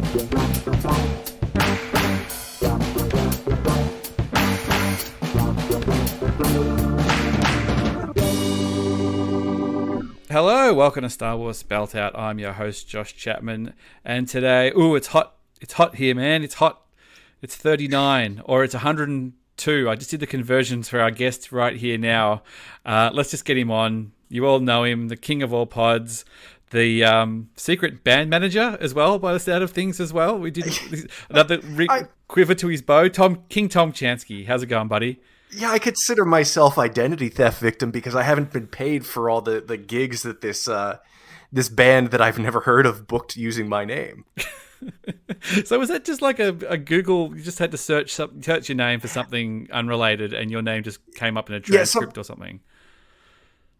Hello, welcome to Star Wars Spelt Out. I'm your host, Josh Chapman, and today, it's hot. It's hot here, man. It's hot. It's 39, or it's 102. I just did the conversions for our guest right here now. Let's just get him on. You all know him, the king of all pods, the secret band manager as well, by the sound of things as well. We did another quiver to his bow. King Tom Chansky. How's it going, buddy? Yeah, I consider myself identity theft victim because I haven't been paid for all the gigs that this band that I've never heard of booked using my name. So was that just like a Google? You just had to search your name for something unrelated, and your name just came up in a transcript or something.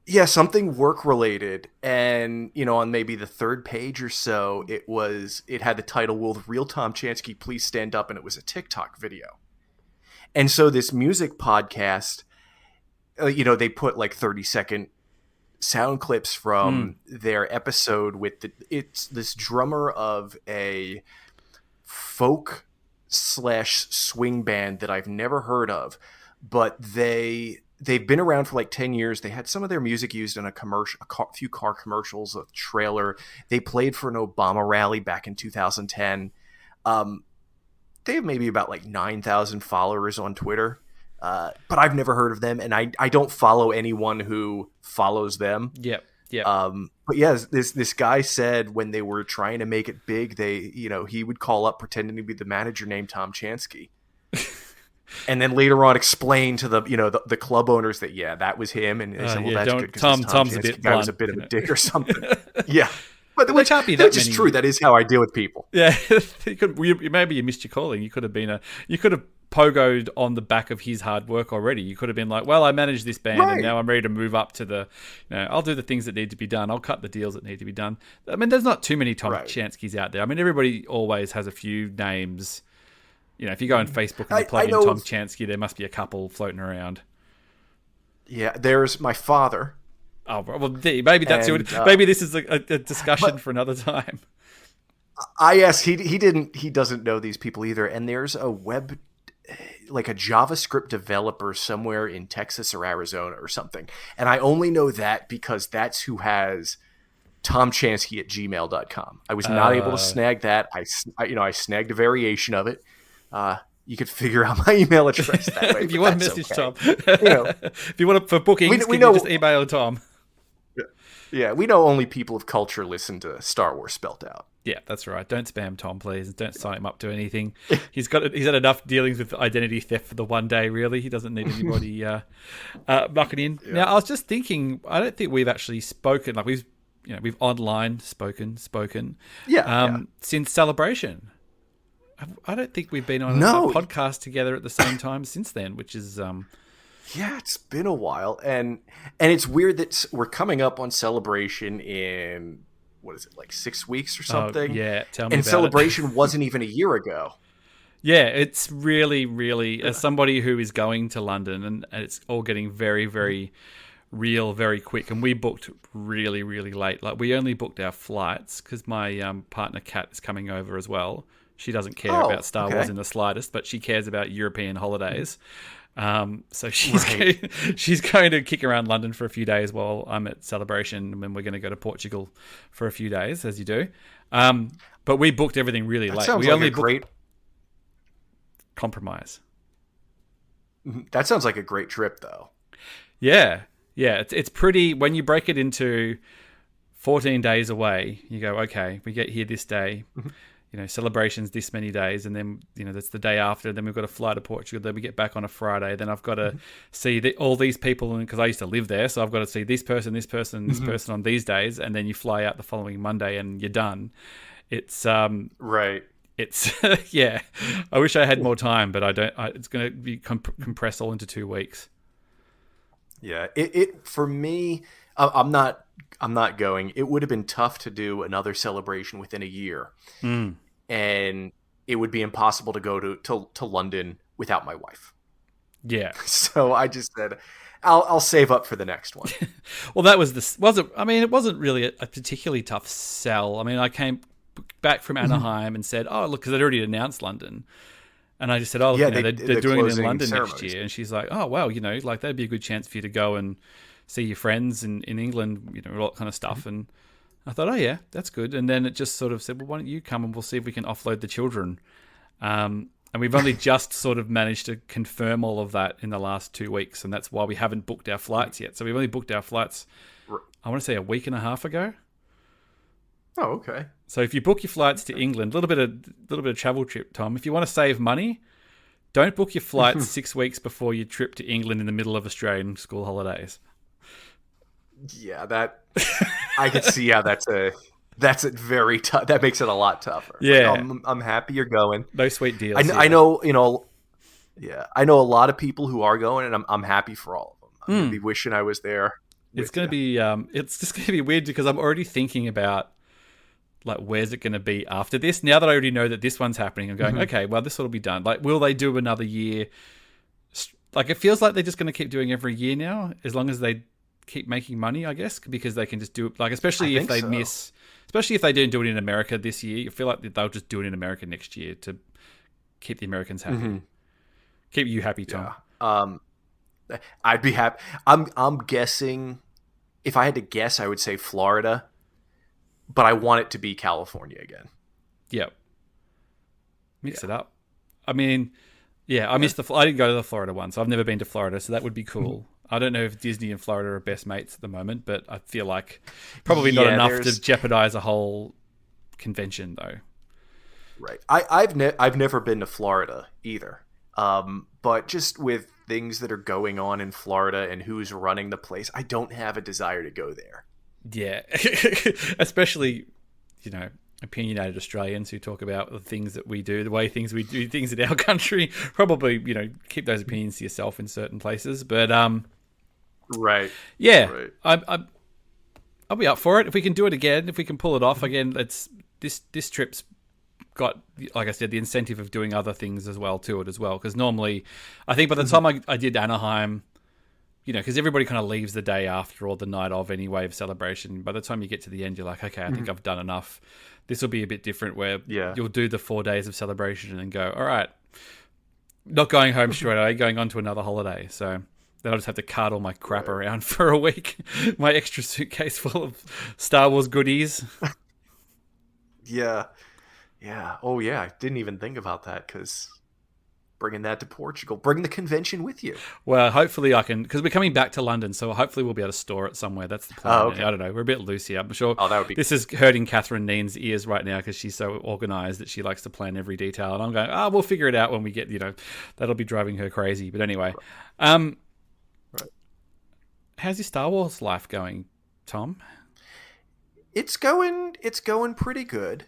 Yeah, something work related, and on maybe the third page or so, it had the title "Will the real Tom Chansky please stand up?" and it was a TikTok video. And so this music podcast, they put like 30-second sound clips from their episode with it's this drummer of a folk / swing band that I've never heard of, but they've been around for like 10 years. They had some of their music used in a few car commercials, a trailer. They played for an Obama rally back in 2010. They have maybe about like 9,000 followers on Twitter, but I've never heard of them, and I don't follow anyone who follows them. Yep. But yeah, this guy said when they were trying to make it big, he would call up pretending to be the manager named Tom Chansky, and then later on explain to the club owners that that was him, and they said, well, that's good because Tom's a bit blunt, was a bit of a dick or something. Yeah. But which is true. That is how I deal with people. Yeah, maybe you missed your calling. You could have pogoed on the back of his hard work already. You could have been like, well, I manage this band, and now I'm ready to move up to I'll do the things that need to be done. I'll cut the deals that need to be done. I mean, there's not too many Tom Chanskys out there. I mean, everybody always has a few names. If you go on Facebook and you plug in Tom Chansky, there must be a couple floating around. Yeah, there's my father. Oh, well, maybe that's maybe this is a discussion for another time. Yes, he doesn't know these people either. And there's a JavaScript developer somewhere in Texas or Arizona or something. And I only know that because that's who has tomchansky@gmail.com. I was not able to snag that. I snagged a variation of it. You could figure out my email address that way. If you want to message Tom, if you want for bookings, you just email Tom. Yeah, we know only people of culture listen to Star Wars Spelt Out. Yeah, that's right. Don't spam Tom, please. Don't sign him up to anything. He's had enough dealings with identity theft for the one day, really. He doesn't need anybody mucking in. Yeah. Now, I was just thinking, I don't think we've actually spoken, like we've online spoken. Since Celebration. I don't think we've been on a podcast together at the same time since then, which is... Yeah, it's been a while, and it's weird that we're coming up on Celebration in, what is it, like 6 weeks or something? Yeah, tell me about it. And Celebration wasn't even a year ago. Yeah, it's really, really, as somebody who is going to London, and it's all getting very, very real, very quick, and we booked really, really late. Like, we only booked our flights, because my partner, Kat, is coming over as well. She doesn't care about Star Wars in the slightest, but she cares about European holidays. So she's going to kick around London for a few days while I'm at Celebration, and then we're going to go to Portugal for a few days, as you do. But we booked everything really late. We only great compromise. That sounds like a great trip, though. Yeah. It's pretty. When you break it into 14 days away, you go, okay, we get here this day. Celebrations this many days, and then that's the day after. Then we've got to fly to Portugal. Then we get back on a Friday. Then I've got to see all these people, because I used to live there, so I've got to see this person, this person, this person on these days, and then you fly out the following Monday, and you're done. It's right. It's yeah. I wish I had more time, but I don't. It's going to be compressed all into 2 weeks. Yeah, it for me. I'm not going. It would have been tough to do another Celebration within a year. And it would be impossible to go to London without my wife. Yeah. So I just said, I'll save up for the next one. Well, that was it wasn't really a particularly tough sell. I mean, I back from Anaheim and said, "Oh, look," because they'd already announced London. And I just said, "Oh, look, Yeah, they're doing it in London next ceremonies. year." And she's like, "Oh, well, like that'd be a good chance for you to go and see your friends in England, all that kind of stuff." And I thought, "Oh, yeah, that's good." And then it just sort of said, "Well, why don't you come and we'll see if we can offload the children." And we've only just sort of managed to confirm all of that in the last 2 weeks. And that's why we haven't booked our flights yet. So we've only booked our flights, I want to say a week and a half ago. Oh, okay. So if you book your flights to England, a little bit of travel trip, Tom, if you want to save money, don't book your flights 6 weeks before your trip to England in the middle of Australian school holidays. Yeah, that I could see how that's a very tough. That makes it a lot tougher. Yeah, I'm happy you're going. No sweet deals. I know, Yeah, I know a lot of people who are going, and I'm happy for all of them. I'm gonna be wishing I was there. It's gonna be it's just gonna be weird because I'm already thinking about like where's it gonna be after this. Now that I already know that this one's happening, I'm going, okay, well this will be done. Like, will they do another year? Like, it feels like they're just gonna keep doing every year now, as long as they keep making money, I guess, because they can just do it. Like, especially if they miss. Especially if they don't do it in America this year, you feel like they'll just do it in America next year to keep the Americans happy. Keep you happy, Tom. Yeah. I'd be happy. I'm guessing. If I had to guess, I would say Florida, but I want it to be California again. Yep. Mix it up. I mean, I missed I didn't go to the Florida one, so I've never been to Florida, so that would be cool. I don't know if Disney and Florida are best mates at the moment, but I feel like probably not enough to jeopardize a whole convention, though. Right. I've never been to Florida either, but just with things that are going on in Florida and who's running the place, I don't have a desire to go there. Yeah, especially opinionated Australians who talk about the things that we do, the way we do things in our country. Probably keep those opinions to yourself in certain places, but Right. Yeah. Right. I'll be up for it if we can do it again. If we can pull it off again, this trip's got, like I said, the incentive of doing other things as well to it as well. Because normally, I think by the time I did Anaheim, because everybody kind of leaves the day after or the night of anyway of celebration. By the time you get to the end, you're like, okay, I think I've done enough. This will be a bit different where you'll do the 4 days of celebration and then go, all right, not going home straight away, going on to another holiday. So then I'll just have to cart all my crap around for a week. My extra suitcase full of Star Wars goodies. Yeah. Yeah. Oh, yeah. I didn't even think about that because bringing that to Portugal, bring the convention with you. Well, hopefully I can, because we're coming back to London, so hopefully we'll be able to store it somewhere. That's the plan. Okay. I don't know. We're a bit loose here. I'm sure that would be this is hurting Catherine Neen's ears right now because she's so organized that she likes to plan every detail. And I'm going, we'll figure it out when we get, that'll be driving her crazy. But anyway, how's your Star Wars life going, Tom? It's going pretty good.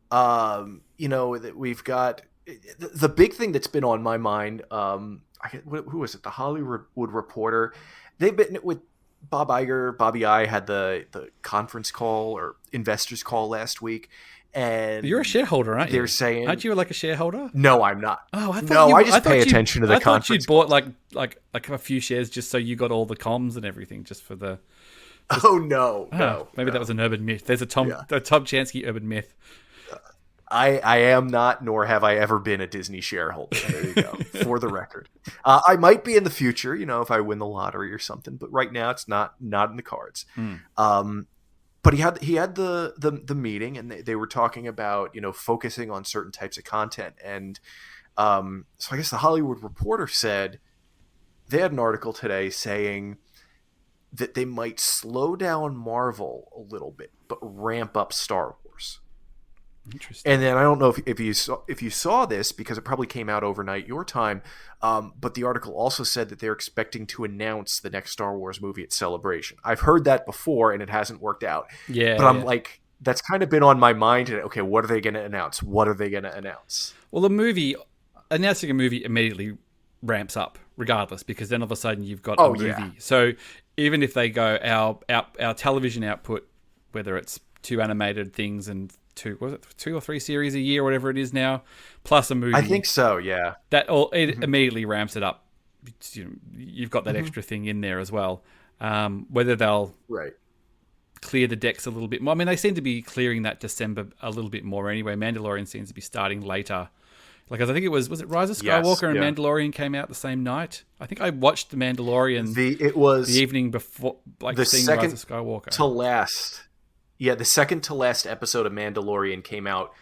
That we've got the big thing that's been on my mind. Who was it? The Hollywood Reporter. They've been with Bob Iger. Bobby I had the conference call or investors call last week, and you're a shareholder, aren't you? They're saying, aren't you like a shareholder? No, I'm not. Oh, I thought I just pay attention to the conference. I thought you'd bought like a few shares just so you got all the comms and everything, just for the. No. Maybe that was an urban myth. There's a Tom Chansky urban myth. I am not, nor have I ever been a Disney shareholder. There you go. For the record, I might be in the future, if I win the lottery or something. But right now, it's not in the cards. But he had the meeting, and they were talking about focusing on certain types of content. And so I guess the Hollywood Reporter said they had an article today saying that they might slow down Marvel a little bit, but ramp up Star Wars. Interesting. And then I don't know if you saw this because it probably came out overnight your time, but the article also said that they're expecting to announce the next Star Wars movie at Celebration. I've heard that before and it hasn't worked out. Yeah, but I'm like, that's kind of been on my mind. And okay, what are they going to announce? Well, announcing a movie immediately ramps up regardless, because then all of a sudden you've got a movie. Yeah. So even if they go our television output, whether it's 2 animated things and 2 or 3 series a year, or whatever it is now, plus a movie. I think so, yeah. That it immediately ramps it up. You've got that extra thing in there as well. Whether they'll clear the decks a little bit more. I mean, they seem to be clearing that December a little bit more anyway. Mandalorian seems to be starting later. Like, I think it was it Rise of Skywalker and Mandalorian came out the same night? I think I watched The Mandalorian the evening before, like, the seeing second Rise of Skywalker. to last. Yeah, the second to last episode of Mandalorian came out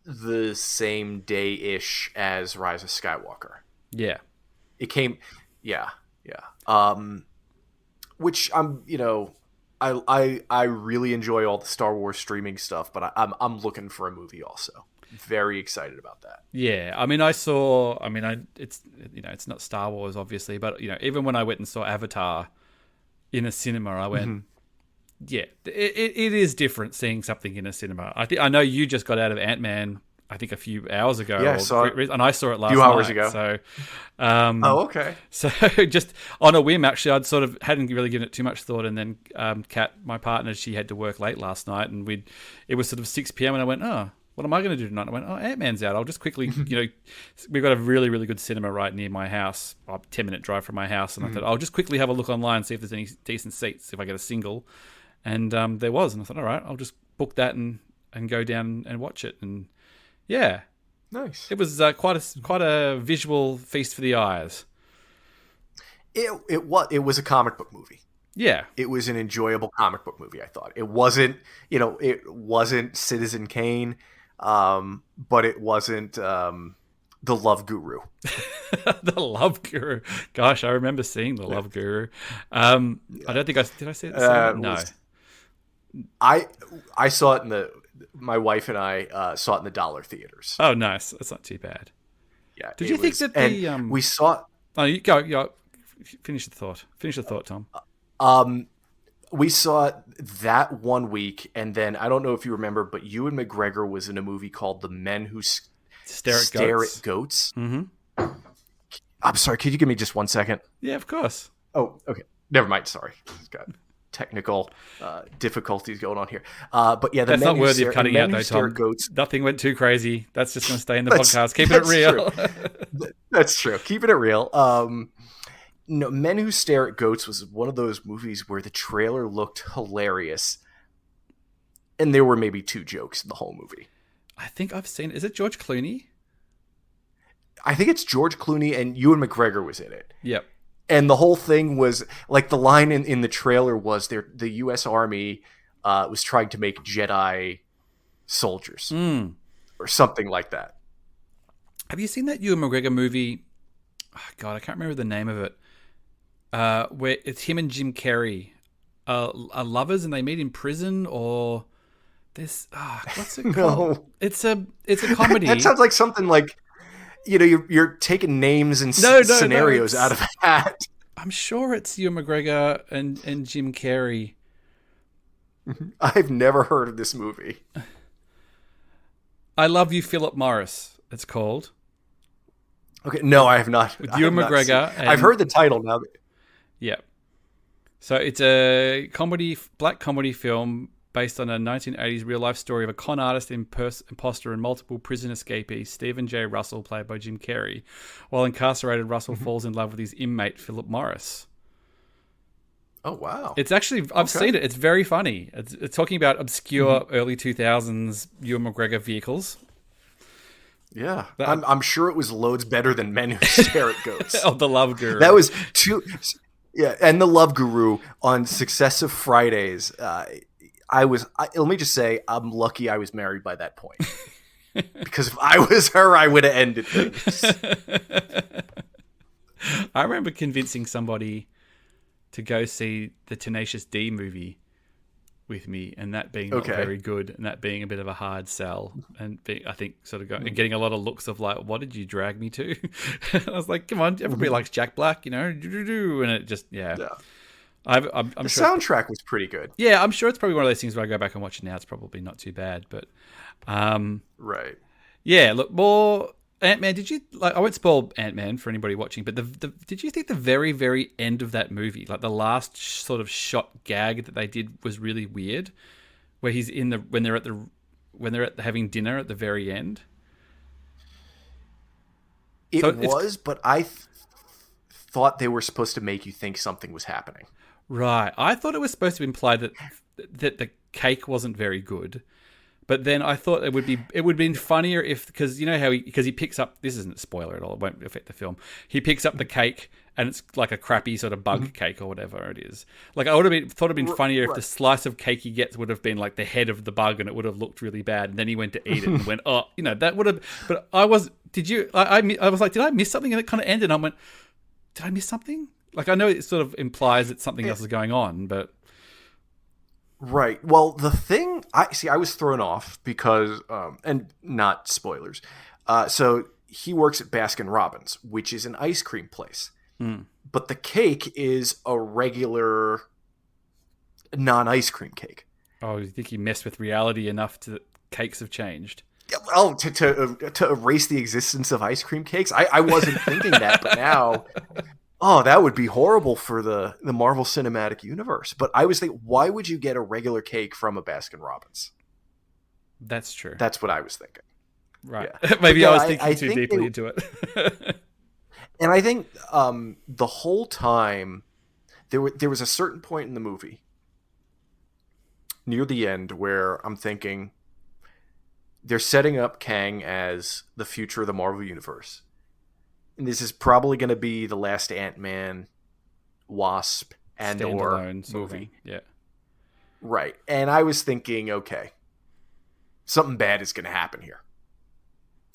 the same day-ish as Rise of Skywalker. Yeah. It came, yeah. Which I really enjoy all the Star Wars streaming stuff, but I'm looking for a movie also. Very excited about that. Yeah, I mean, it's not Star Wars obviously, but even when I went and saw Avatar in a cinema, I went, yeah, it is different seeing something in a cinema. I know you just got out of Ant-Man, I think a few hours ago. Yeah, and I saw it last few hours night, ago. So, okay. So just on a whim, actually, I'd sort of hadn't really given it too much thought, and then Kat, my partner, she had to work late last night, and it was sort of 6 p.m. and I went, oh, what am I going to do tonight? And I went, oh, Ant-Man's out. I'll just quickly, we've got a really, really good cinema right near my house, a 10-minute drive from my house, and I thought I'll just quickly have a look online and see if there's any decent seats, if I get a single, and there was, and I thought, all right, I'll just book that and go down and watch it, and yeah. Nice. It was quite a visual feast for the eyes. It was a comic book movie. Yeah. It was an enjoyable comic book movie, I thought. It wasn't Citizen Kane, but it wasn't The Love Guru. The Love Guru. Gosh, I remember seeing The Love Guru. I don't think did I see it? No. I saw it my wife and I saw it in the dollar theaters. Oh, nice. That's not too bad. Yeah. Did you think that we saw? Oh, you go. Finish the thought. Finish the thought, Tom. We saw it that one week, and then I don't know if you remember, but Ewan McGregor was in a movie called The Men Who Stare at Goats. Mm-hmm. I'm sorry. Could you give me just 1 second? Yeah, of course. Oh, okay. Never mind. Sorry. Got technical difficulties going on here. But yeah, that's not worthy of cutting out, though, Tom. Goats. Nothing went too crazy. That's just going to stay in the podcast. Keeping it real. That's true. Keeping it real. No, Men Who Stare at Goats was one of those movies where the trailer looked hilarious, and there were maybe 2 jokes in the whole movie. I think I've seen it. Is it George Clooney? I think it's George Clooney, and Ewan McGregor was in it. Yep. And the whole thing was, like, the line in the trailer was the U.S. Army was trying to make Jedi soldiers. Or something like that. Have you seen that Ewan McGregor movie? Oh, God, I can't remember the name of it. Where it's him and Jim Carrey are lovers and they meet in prison, or this. What's it called? No. It's a comedy. That sounds like something like, you're taking names and scenarios out of a hat. I'm sure it's Ewan McGregor and Jim Carrey. I've never heard of this movie. I Love You, Philip Morris. It's called. Okay, no, I have not. With Ewan McGregor. I've heard the title now. Yeah. So it's a black comedy film based on a 1980s real-life story of a con artist, imposter, and multiple prison escapees, Stephen J. Russell, played by Jim Carrey. While incarcerated, Russell falls in love with his inmate, Philip Morris. Oh, wow. It's actually, I've seen it. It's very funny. It's talking about obscure early 2000s Ewan McGregor vehicles. Yeah. I'm sure it was loads better than Men Who Stare at Goats. Oh, The Love Guru. That was yeah, and The Love Guru on successive Fridays. Let me just say, I'm lucky I was married by that point. Because if I was her, I would have ended things. I remember convincing somebody to go see the Tenacious D movie with me, and that being not very good, and that being a bit of a hard sell, and I think sort of getting a lot of looks of like, what did you drag me to? I was like, come on, everybody likes Jack Black, and it just, yeah. I'm the sure soundtrack was pretty good. Yeah, I'm sure it's probably one of those things where I go back and watch it now. It's probably not too bad, but right. Yeah, look, more Ant-Man. Did you I won't spoil Ant-Man for anybody watching, but did you think the very, very end of that movie, like the last sort of shot gag that they did, was really weird? Where he's when they're at having dinner at the very end. But I thought they were supposed to make you think something was happening. Right. I thought it was supposed to imply that the cake wasn't very good. But then I thought it would have been funnier if, because you know how he picks up, this isn't a spoiler at all, it won't affect the film. He picks up the cake and it's like a crappy sort of bug cake or whatever it is. Like, I would have thought it'd been funnier if the slice of cake he gets would have been like the head of the bug and it would have looked really bad. And then he went to eat it and went, oh, that would have. But I was like, did I miss something? And it kind of ended. And I went, did I miss something? Like, I know it sort of implies that something else is going on, but. Right. Well, the thing I was thrown off because, and not spoilers. So he works at Baskin Robbins, which is an ice cream place, but the cake is a regular non-ice cream cake. Oh, you think he messed with reality enough to cakes have changed? Well, to erase the existence of ice cream cakes, I wasn't thinking that, but now. Oh, that would be horrible for the Marvel Cinematic Universe. But I was thinking, why would you get a regular cake from a Baskin Robbins? That's true. That's what I was thinking. Right. Yeah. Maybe I was thinking too deeply into it. And I think the whole time, there was a certain point in the movie, near the end, where I'm thinking, they're setting up Kang as the future of the Marvel Universe. And this is probably going to be the last Ant-Man, Wasp, and or movie. Yeah. Right. And I was thinking, okay, something bad is going to happen here.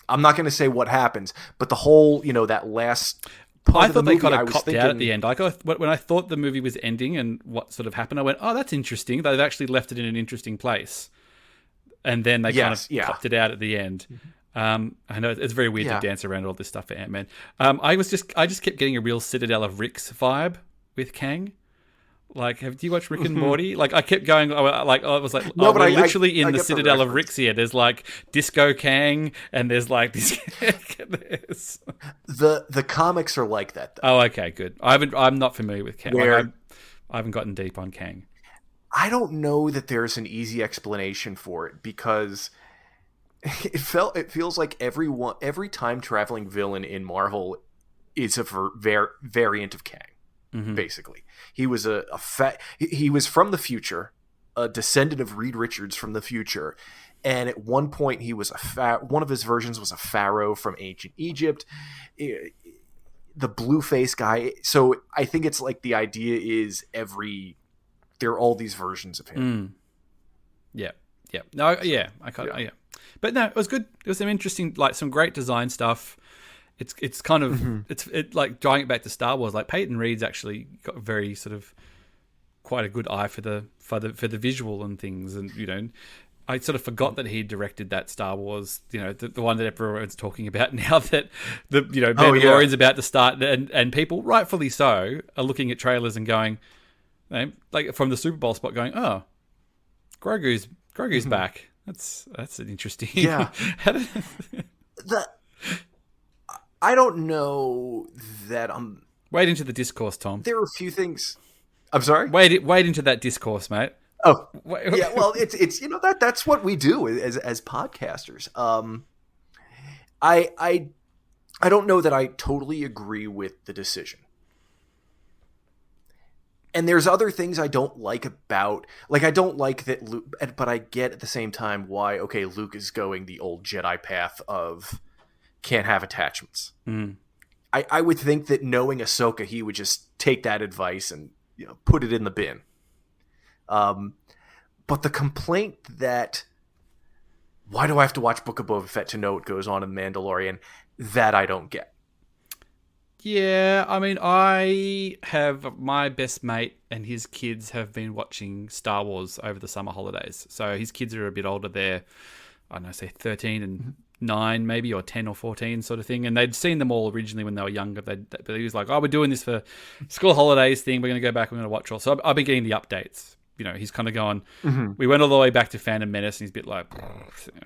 I'm not going to say what happens, but the whole, that last part I of thought the movie, they kind of copped out at the end. Like, when I thought the movie was ending and what sort of happened, I went, oh, that's interesting. They've actually left it in an interesting place. And then they kind of copped it out at the end. I know it's very weird to dance around all this stuff for Ant-Man. I just kept getting a real Citadel of Ricks vibe with Kang. Like, do you watch Rick and Morty? Like, I kept going, I was like, no, but we're literally in the Citadel of Ricks here. There's like Disco Kang, and there's like this. The comics are like that, though. Oh, okay, good. I'm not familiar with Kang. I haven't gotten deep on Kang. I don't know that there's an easy explanation for it, because it feels like every time traveling villain in Marvel is a variant of Kang. Basically, he was he was from the future, a descendant of Reed Richards from the future, and at one point he was one of his versions was a pharaoh from ancient Egypt, the blue face guy. So I think it's like the idea is there are all these versions of him. Yeah. No, yeah, yeah. But no, it was good. It was some interesting, like some great design stuff. It's kind of it's like drawing it back to Star Wars. Like Peyton Reed's actually got very sort of quite a good eye for the visual and things. And I sort of forgot that he directed that Star Wars. The one that everyone's talking about now, that the Mandalorian's about to start, and people rightfully so are looking at trailers and going, like from the Super Bowl spot, going, oh, Grogu's back. That's an interesting. Yeah. I don't know that I'm. Wade into the discourse, Tom. There are a few things. I'm sorry. Wade into that discourse, mate. Oh, yeah. Well, it's that's what we do as podcasters. I don't know that I totally agree with the decision. And there's other things I don't like about, like, I don't like that Luke, but I get at the same time why, okay, Luke is going the old Jedi path of can't have attachments. I would think that knowing Ahsoka, he would just take that advice and put it in the bin. But the complaint that, why do I have to watch Book of Boba Fett to know what goes on in Mandalorian, that I don't get. Yeah, I mean, I have my best mate and his kids have been watching Star Wars over the summer holidays. So his kids are a bit older. They're, I don't know, say 13 and 9 maybe, or 10 or 14 sort of thing. And they'd seen them all originally when they were younger. But he was like, oh, we're doing this for school holidays thing. We're going to go back. We're going to watch all. So I've been getting the updates. He's kind of going, we went all the way back to Phantom Menace, and he's a bit like,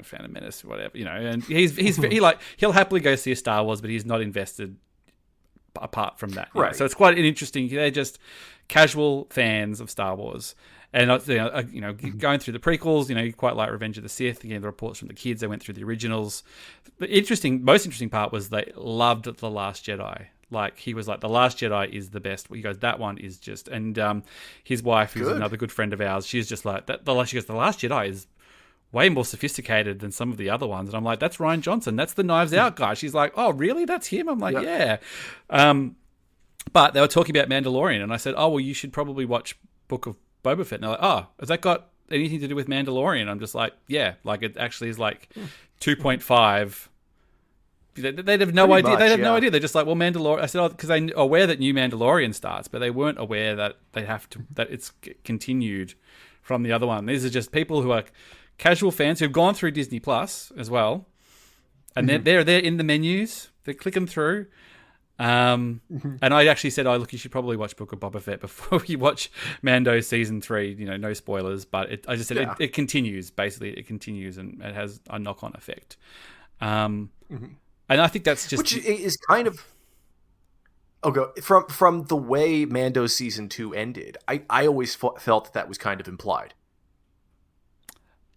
Phantom Menace, whatever, and he'll happily go see a Star Wars, but he's not invested apart from that. Right. So it's quite an interesting, they're just casual fans of Star Wars. And, going through the prequels, you quite like Revenge of the Sith. Again, the reports from the kids, they went through the originals. The most interesting part was they loved The Last Jedi. Like, he was like, The Last Jedi is the best. He goes, that one is just... And his wife, who's another good friend of ours, she's just like... She goes, The Last Jedi is way more sophisticated than some of the other ones. And I'm like, that's Rian Johnson. That's the Knives Out guy. She's like, oh, really? That's him? I'm like, yeah. But they were talking about Mandalorian, and I said, oh, well, you should probably watch Book of Boba Fett. And they're like, oh, has that got anything to do with Mandalorian? I'm just like, yeah. Like, it actually is like 2.5... They'd have no idea. They'd have no idea. They're just like, well, Mandalorian. I said, oh, because they're aware that new Mandalorian starts, but they weren't aware that that it's continued from the other one. These are just people who are casual fans who've gone through Disney Plus as well, and they're in the menus. They're clicking through. And I actually said, oh, look, you should probably watch Book of Boba Fett before you watch Mando season 3. You know, no spoilers, but I just said it continues. Basically, it continues, and it has a knock-on effect. And I think that's just... Which is kind of... From the way Mando Season 2 ended, I always felt that was kind of implied.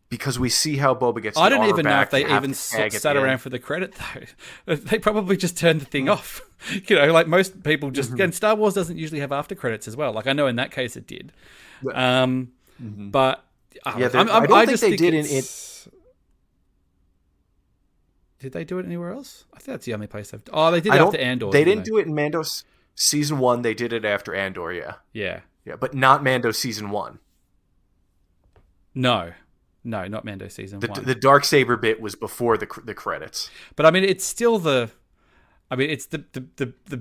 Because we see how Boba gets I don't even know if they even sat around for the credit, though. They probably just turned the thing off. You know, like most people just... And Star Wars doesn't usually have after credits as well. Like, I know in that case it did. But... I don't think they did in... Did they do it anywhere else? I think that's the only place they've... Oh, they did it after Andor. They didn't do it in Mando Season 1. They did it after Andor, yeah. Yeah. Yeah, but not Mando Season 1. No, not Mando Season 1. The Darksaber bit was before the credits. But, I mean, it's still the... I mean, it's the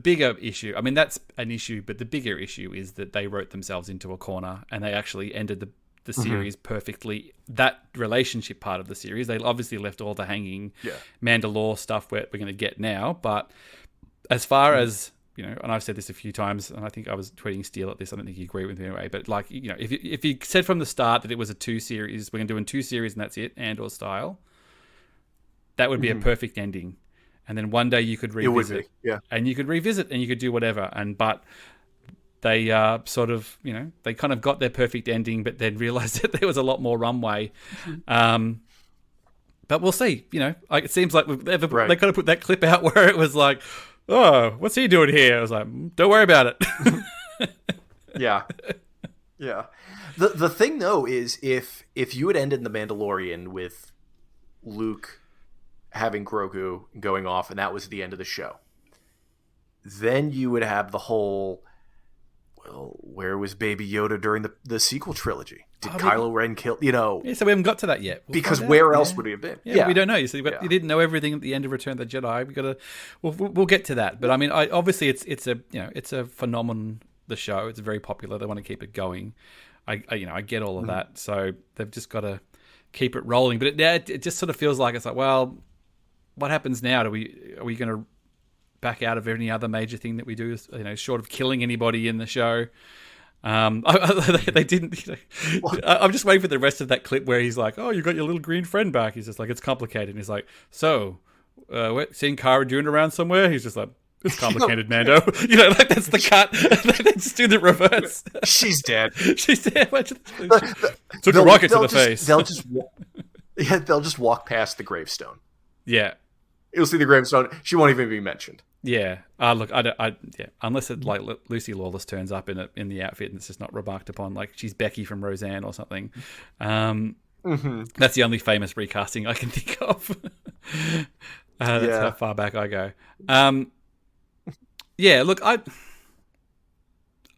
bigger issue. I mean, that's an issue, but the bigger issue is that they wrote themselves into a corner, and they actually ended the series perfectly. That relationship part of the series, they obviously left all the hanging Mandalore stuff we're going to get now. But as far as, you know, and I've said this a few times, and I think I was tweeting Steele at this, I don't think you agree with me anyway, but like, you know, if you said from the start that it was a 2 series, we're going to do in 2 series and that's it, Andor style, that would be a perfect ending. And then one day you could revisit. And you could revisit and you could do whatever. But they sort of, you know, they kind of got their perfect ending, but then realized that there was a lot more runway. But we'll see. You know, like, it seems like they kind of put that clip out where it was like, oh, what's he doing here? I was like, don't worry about it. Yeah. The thing though is if you had ended The Mandalorian with Luke having Grogu going off and that was the end of the show, then you would have the whole... Well, where was Baby Yoda during the sequel trilogy? Did Kylo Ren kill... You know... Yeah, so we haven't got to that yet. Because where else would he have been? Yeah, we don't know. You see, you didn't know everything at the end of Return of the Jedi. We got to... We'll get to that. But I mean, obviously, it's a phenomenon. The show. It's very popular. They want to keep it going. I get all of that. So they've just got to keep it rolling. But it just sort of feels like it's like, well, what happens now? Are we going to back out of any other major thing that we do, you know, short of killing anybody in the show? They didn't. You know, I'm just waiting for the rest of that clip where he's like, "Oh, you got your little green friend back." He's just like, "It's complicated." And he's like, "So, seeing Cara Dune around somewhere?" He's just like, "It's complicated, Mando." You know, like that's the cut. They just do the reverse. She's dead. She's dead. Took a rocket to the face. They'll just walk past the gravestone. Yeah. You'll see the gravestone. She won't even be mentioned. Yeah. Look, unless it like Lucy Lawless turns up in the outfit and it's just not remarked upon, like she's Becky from Roseanne or something. That's the only famous recasting I can think of. That's how far back I go. Yeah. Look,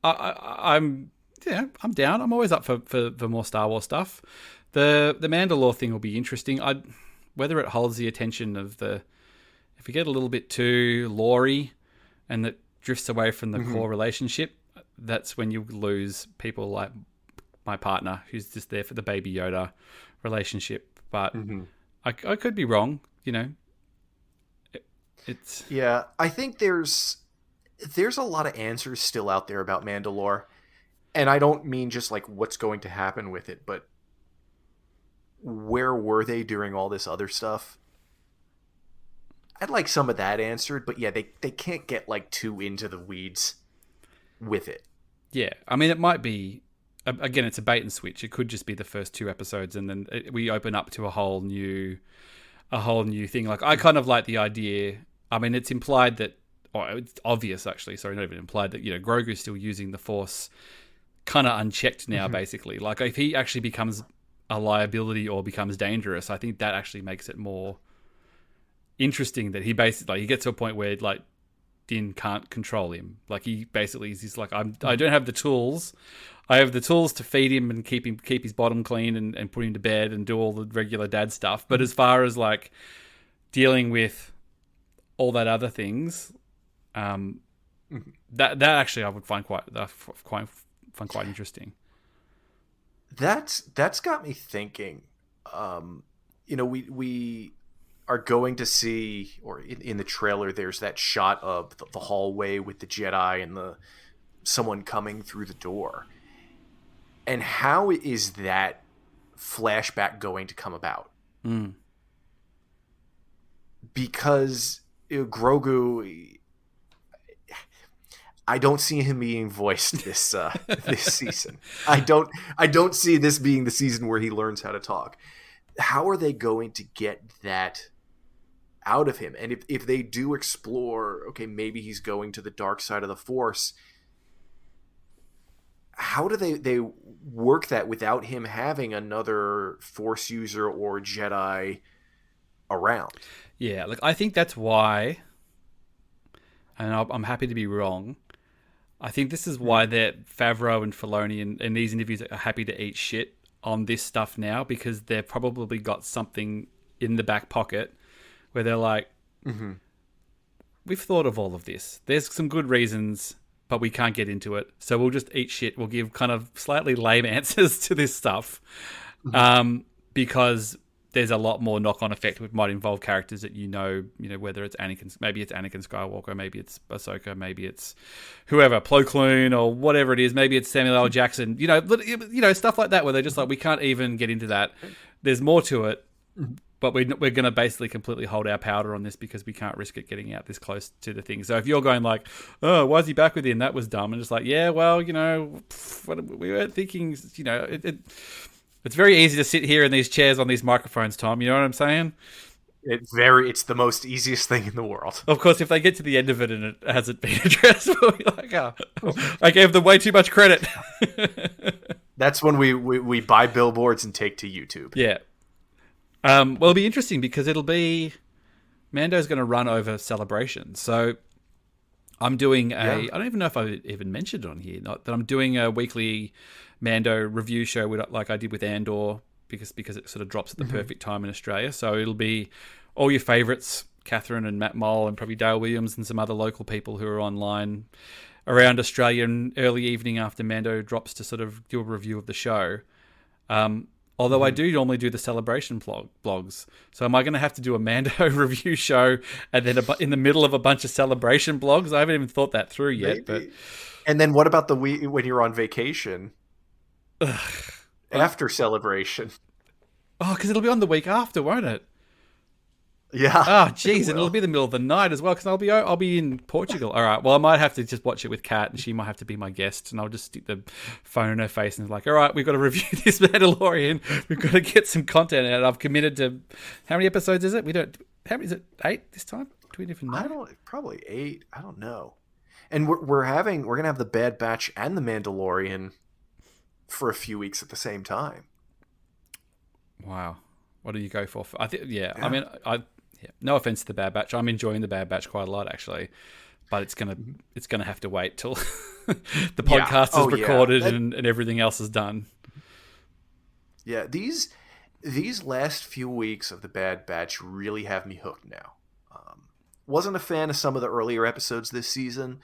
I'm down. I'm always up for more Star Wars stuff. The Mandalore thing will be interesting. Whether it holds the attention of if we get a little bit too lore-y and that drifts away from the core relationship, that's when you lose people like my partner, who's just there for the Baby Yoda relationship. But I could be wrong, you know. It's... Yeah, I think there's a lot of answers still out there about Mandalore. And I don't mean just like what's going to happen with it, but where were they during all this other stuff? I'd like some of that answered, but yeah, they can't get like too into the weeds with it. Yeah, I mean, it might be, again, it's a bait and switch. It could just be the first 2 episodes and then we open up to a whole new thing. Like, I kind of like the idea. I mean, it's implied that or it's obvious actually, sorry, not even implied, that, Grogu's still using the Force kind of unchecked now, basically. Like, if he actually becomes a liability or becomes dangerous, I think that actually makes it more interesting that he basically, he gets to a point where, like, Din can't control him. Like, he basically is like, I don't have the tools. I have the tools to feed him and keep his bottom clean and put him to bed and do all the regular dad stuff. But as far as, like, dealing with all that other things, that actually I would find quite interesting. That's got me thinking. We are going to see, or in the trailer, there's that shot of the hallway with the Jedi and someone coming through the door. And how is that flashback going to come about? Because Grogu, I don't see him being voiced this season. I don't see this being the season where he learns how to talk. How are they going to get that out of him? And if they do explore, okay, maybe he's going to the dark side of the Force, how do they work that without him having another Force user or Jedi around? Yeah, look, I think that's why, and I'm happy to be wrong, I think this is why that Favreau and Filoni in these interviews are happy to eat shit on this stuff now, because they've probably got something in the back pocket where they're like, we've thought of all of this. There's some good reasons, but we can't get into it. So we'll just eat shit. We'll give kind of slightly lame answers to this stuff, because there's a lot more knock-on effect which might involve characters that whether it's maybe it's Anakin Skywalker, maybe it's Ahsoka, maybe it's whoever, Plo Koon or whatever it is, maybe it's Samuel L. Jackson, stuff like that where they're just like, we can't even get into that. There's more to it, but we're going to basically completely hold our powder on this because we can't risk it getting out this close to the thing. So if you're going like, oh, why is he back with him? That was dumb. And it's like, yeah, well, we weren't thinking, it's very easy to sit here in these chairs on these microphones, Tom. You know what I'm saying? It's the most easiest thing in the world. Of course, if they get to the end of it and it hasn't been addressed, we'll be like, I gave them way too much credit. That's when we buy billboards and take to YouTube. Yeah. Well, it'll be interesting because Mando's going to run over Celebration. So I'm doing I don't even know if I even mentioned it on here, not that I'm doing a weekly Mando review show like I did with Andor, because it sort of drops at the perfect time in Australia. So it'll be all your favourites, Catherine and Matt Moll and probably Dale Williams and some other local people who are online around Australia in early evening after Mando drops to sort of do a review of the show. Although I do normally do the Celebration blogs. So am I going to have to do a Mando review show and then in the middle of a bunch of Celebration blogs? I haven't even thought that through yet. But and then what about the week when you're on vacation? After Celebration. Oh, because it'll be on the week after, won't it? Yeah. Oh, jeez, and it'll be the middle of the night as well, because I'll be in Portugal. All right, well, I might have to just watch it with Kat, and she might have to be my guest, and I'll just stick the phone in her face and be like, all right, we've got to review this Mandalorian. We've got to get some content out. I've committed to... How many episodes is it? How many is it? 8 this time? Do we even know? Probably 8. I don't know. And we're going to have the Bad Batch and the Mandalorian for a few weeks at the same time. Wow. What do you go for? I think, I mean, no offense to the Bad Batch. I'm enjoying the Bad Batch quite a lot, actually. But it's gonna have to wait till the podcast is recorded and everything else is done. Yeah, these last few weeks of the Bad Batch really have me hooked now. Wasn't a fan of some of the earlier episodes this season,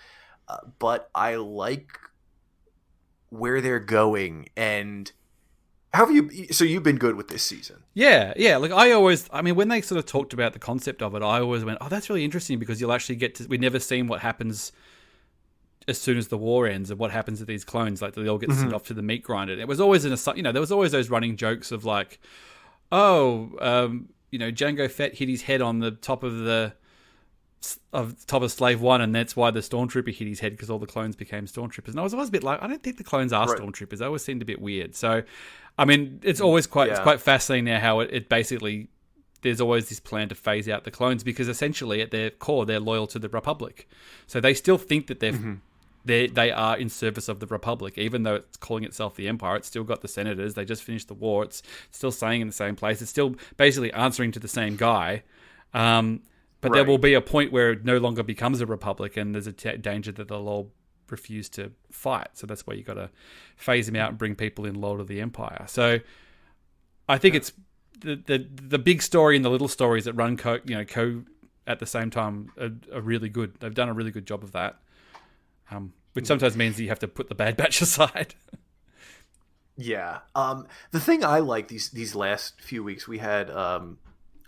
but I like where they're going. And how have you? So you've been good with this season? Yeah. Like when they sort of talked about the concept of it, I always went, "Oh, that's really interesting," because you'll actually get to. We've never seen what happens as soon as the war ends, and what happens to these clones. Like they all get sent off to the meat grinder. And it was always there was always those running jokes of like, Jango Fett hit his head on the top of Slave One, and that's why the Stormtrooper hit his head, because all the clones became Stormtroopers. And I was always a bit like, I don't think the clones are Stormtroopers. They always seemed a bit weird. So, I mean, it's always quite fascinating now how it basically there's always this plan to phase out the clones because essentially at their core they're loyal to the Republic, so they still think that they are in service of the Republic, even though it's calling itself the Empire. It's still got the senators. They just finished the war. It's still staying in the same place. It's still basically answering to the same guy. But there will be a point where it no longer becomes a Republic, and there's a danger that they'll all refuse to fight. So that's why you got to phase them out and bring people in loyal to the Empire. So I think it's the big story and the little stories that run co at the same time are really good. They've done a really good job of that, which sometimes means you have to put the Bad Batch aside. Yeah. The thing I like these last few weeks, we had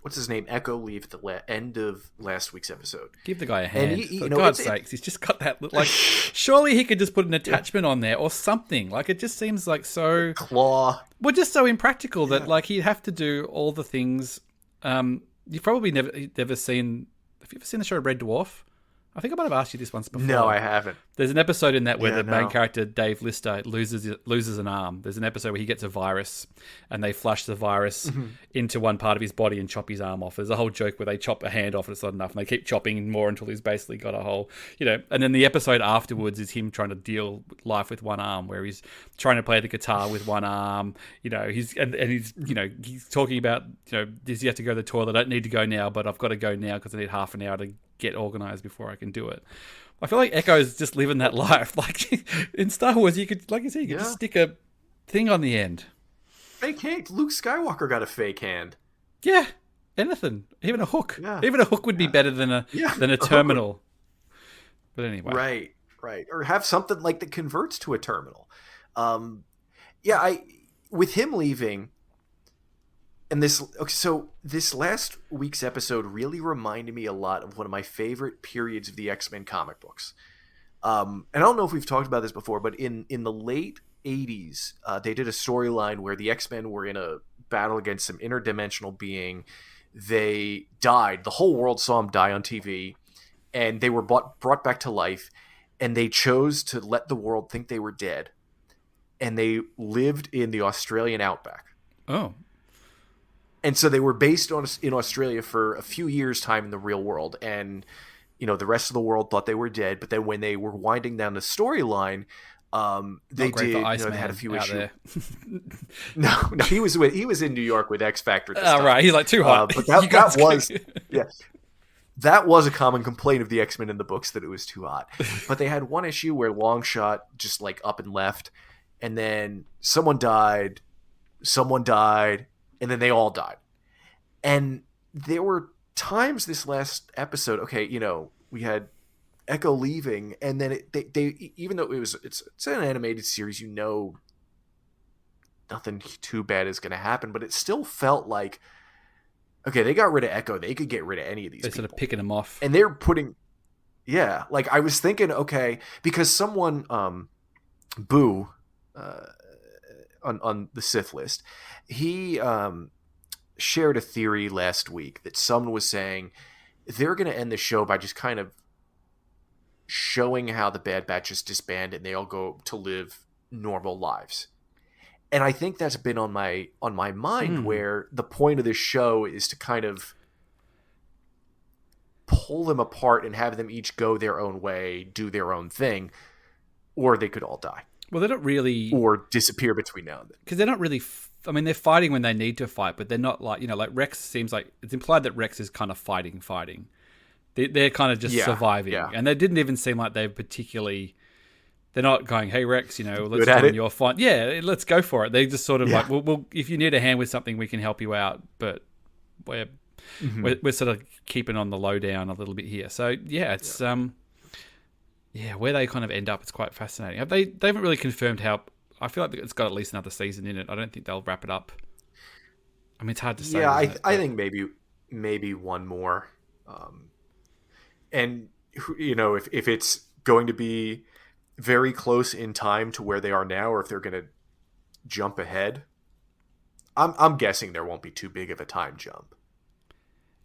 what's his name, Echo leave at the end of last week's episode. Give the guy a hand. And For God's sakes, he's just got that. Like, surely he could just put an attachment on there or something. Like, it just seems like so claw. We're just so impractical that like he'd have to do all the things. You've probably never seen. Have you ever seen the show Red Dwarf? I think I might have asked you this once before. No, I haven't. There's an episode in that where the main character, Dave Lister, loses an arm. There's an episode where he gets a virus and they flush the virus into one part of his body and chop his arm off. There's a whole joke where they chop a hand off and it's not enough and they keep chopping more until he's basically got a whole, and then the episode afterwards is him trying to deal life with one arm, where he's trying to play the guitar with one arm. He's talking about, does he have to go to the toilet? I don't need to go now, but I've got to go now because I need half an hour to get organized before I can do it. I feel like Echo's just living that life. Like in Star Wars, you could, like you said, just stick a thing on the end. Fake hand. Luke Skywalker got a fake hand. Yeah, anything, even a hook. Yeah. Even a hook would be better than a terminal. But anyway, right, or have something like that converts to a terminal. With him leaving. And this last week's episode really reminded me a lot of one of my favorite periods of the X-Men comic books. And I don't know if we've talked about this before, but in the late 80s, they did a storyline where the X-Men were in a battle against some interdimensional being. They died. The whole world saw them die on TV, and they were brought back to life, and they chose to let the world think they were dead. And they lived in the Australian outback. Oh. And so they were based in Australia for a few years' time in the real world. And, the rest of the world thought they were dead. But then when they were winding down the storyline, they had a few issues. No, he was in New York with X Factor at this time. Right, he's like too hot. But that was a common complaint of the X-Men in the books, that it was too hot. But they had one issue where Longshot just like up and left, and then someone died, and then they all died. And there were times this last episode, we had Echo leaving, and then they even though it's an animated series, nothing too bad is going to happen, but it still felt like, okay, they got rid of Echo, they could get rid of any of these people. They're sort of picking them off. And they're putting, like I was thinking, okay, because someone, Boo, on the Sith list, he shared a theory last week that someone was saying they're going to end the show by just kind of showing how the Bad Batch is disbanded and they all go to live normal lives. And I think that's been on my mind, where the point of this show is to kind of pull them apart and have them each go their own way, do their own thing, or they could all die. Well, they're not really... Or disappear between now and then. Because they're not really... they're fighting when they need to fight, but they're not like... like Rex seems like... It's implied that Rex is kind of fighting. They're kind of just surviving. Yeah. And they didn't even seem like they're particularly... They're not going, hey, Rex, let's do it. You're fine. Yeah, let's go for it. They just sort of like, we'll, if you need a hand with something, we can help you out. But we're sort of keeping on the lowdown a little bit here. So, yeah, it's... where they kind of end up, it's quite fascinating. They haven't really confirmed how... I feel like it's got at least another season in it. I don't think they'll wrap it up. I mean, it's hard to say. Yeah, I think maybe one more. And, if it's going to be very close in time to where they are now, or if they're going to jump ahead, I'm guessing there won't be too big of a time jump.